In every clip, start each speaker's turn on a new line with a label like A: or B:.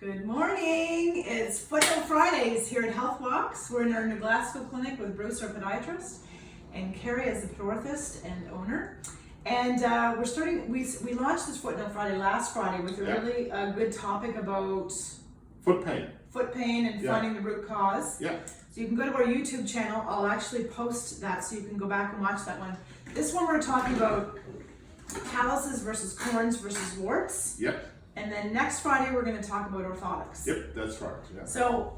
A: Good morning. It's Foothill Fridays here at Health Walks. We're in our New Glasgow clinic with Bruce, our podiatrist, and Carrie as the pedorthist and owner. And we're starting. We launched this Foothill Friday last Friday with a really good topic about
B: foot pain
A: and finding the root cause.
B: Yeah.
A: So you can go to our YouTube channel. I'll actually post that so you can go back and watch that one. This one we're talking about calluses versus corns versus warts.
B: Yep.
A: And then next Friday, we're going to talk about orthotics.
B: Yep, that's right. Yeah.
A: So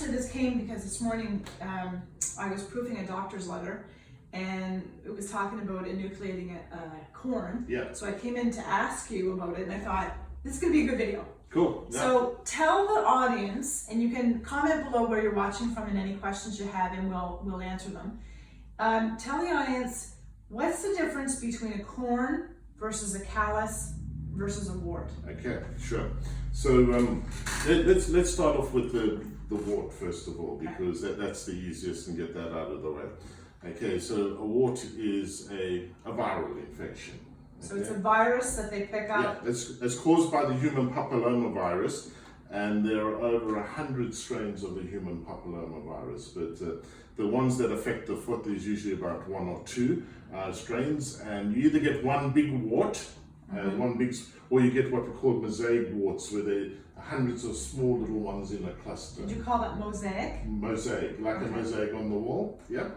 A: this came because this morning I was proofing a doctor's letter and it was talking about enucleating a corn.
B: Yeah.
A: So I came in to ask you about it and I thought, this is going to be a good video.
B: Cool. Yeah.
A: So tell the audience, and you can comment below where you're watching from and any questions you have and we'll answer them. Tell the audience, what's the difference between a corn versus a callus versus a wart?
B: Okay, sure. So let's start off with the wart first of all, because that's the easiest and get that out of the way. Okay, so a wart is a viral infection.
A: So it's a virus that they pick up?
B: Yeah, it's caused by the human papillomavirus, and there are over 100 strains of the human papillomavirus, but the ones that affect the foot, there's usually about 1 or 2 strains, and you either get one big wart, or you get what we call mosaic warts, where there are hundreds of small little ones in a cluster.
A: Did you call that mosaic?
B: Mosaic, like a mosaic on the wall, yeah.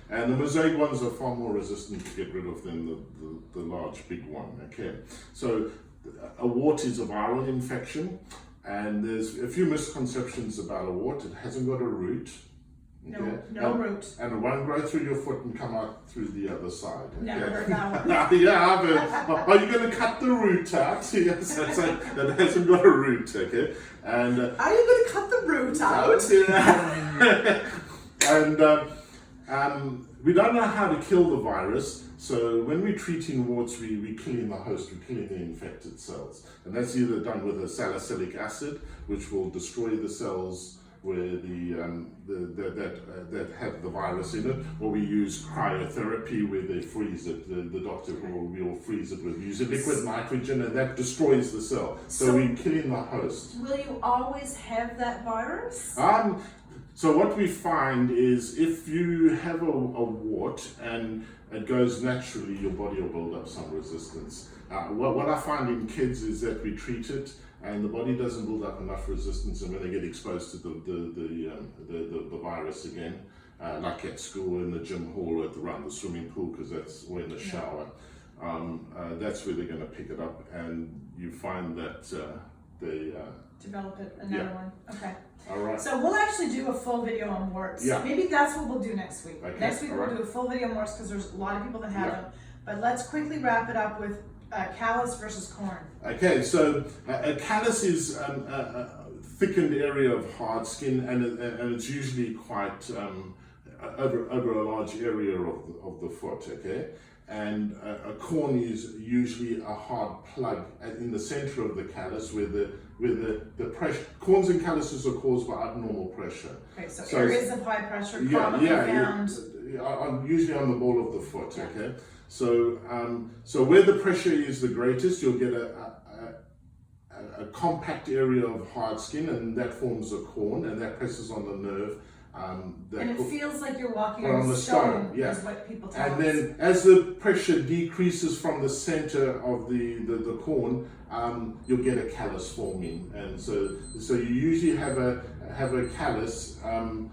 B: And the mosaic ones are far more resistant to get rid of than the large big one, okay. So a wart is a viral infection, and there's a few misconceptions about a wart. It hasn't got a root. Okay?
A: No root.
B: And it won't grow through your foot and come out through the other side. Okay?
A: Never heard that one.
B: Yeah, I've heard. Are you going to cut the root out? Yes, that hasn't got a root, okay? And
A: are you going to cut the root out?
B: Yeah. And we don't know how to kill the virus, so when we're treating warts, we're killing the host, we're killing the infected cells. And that's either done with a salicylic acid, which will destroy the cells where that have the virus in it, or we use cryotherapy where they freeze it. The doctor will freeze it with using liquid nitrogen, and that destroys the cell. So we're killing the host.
A: Will you always have that virus?
B: So what we find is if you have a wart and it goes naturally, your body will build up some resistance. What I find in kids is that we treat it and the body doesn't build up enough resistance, and when they get exposed to the virus again, like at school, in the gym hall, around the swimming pool, because that's or in the shower, that's where they're going to pick it up, and you find that they
A: develop another one. Okay.
B: All right.
A: So we'll actually do a full video on warts.
B: Yeah.
A: Maybe that's what we'll do next week.
B: Okay.
A: Next week we'll do a full video on warts because there's a lot of people that have them. But let's quickly wrap it up with callus versus corn. Okay,
B: so a callus is a thickened area of hard skin, and it's usually quite over a large area of the foot. Okay. And a corn is usually a hard plug in the center of the callus where the pressure. Corns and calluses are caused by abnormal pressure.
A: Okay, so areas of high pressure commonly found.
B: Usually on the ball of the foot. Yeah. Okay, so where the pressure is the greatest, you'll get a compact area of hard skin, and that forms a corn, and that presses on the nerve.
A: And it feels like you're walking on the stone, is what people tell us.
B: And then as the pressure decreases from the center of the corn, you'll get a callus forming. And so you usually have a callus, and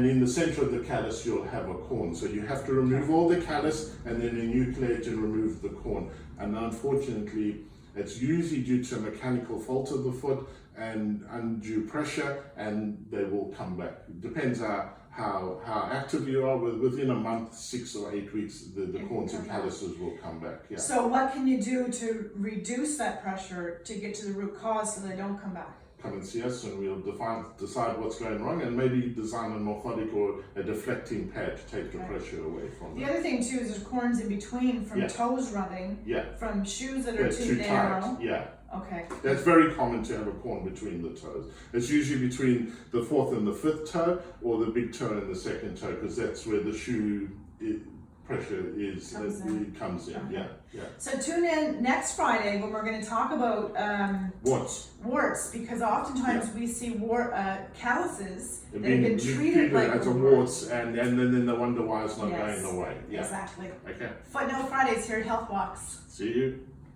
B: in the center of the callus you'll have a corn. So you have to remove all the callus and then enucleate and remove the corn. And unfortunately, it's usually due to a mechanical fault of the foot and undue pressure, and they will come back. It depends how active you are. Within a month, 6 or 8 weeks, the corns and calluses will come back. Yeah.
A: So what can you do to reduce that pressure to get to the root cause so they don't come back?
B: Come and see us, and we'll decide what's going wrong, and maybe design an orthotic or a deflecting pad to take the pressure away from
A: the
B: them.
A: other thing too is there's corns in between from toes rubbing, from shoes that are too narrow.
B: Tight. Yeah.
A: Okay.
B: That's very common to have a corn between the toes. It's usually between the 4th and the 5th toe, or the big toe and the 2nd toe, because that's where the shoe pressure is comes in.
A: Okay.
B: Yeah.
A: So tune in next Friday when we're going to talk about warts, because oftentimes we see calluses that have been treated like
B: as a warts, and then they wonder why it's not
A: Yes.
B: going away. Yeah.
A: Exactly.
B: Okay.
A: Footnote Fridays here at Health Walks.
B: See you.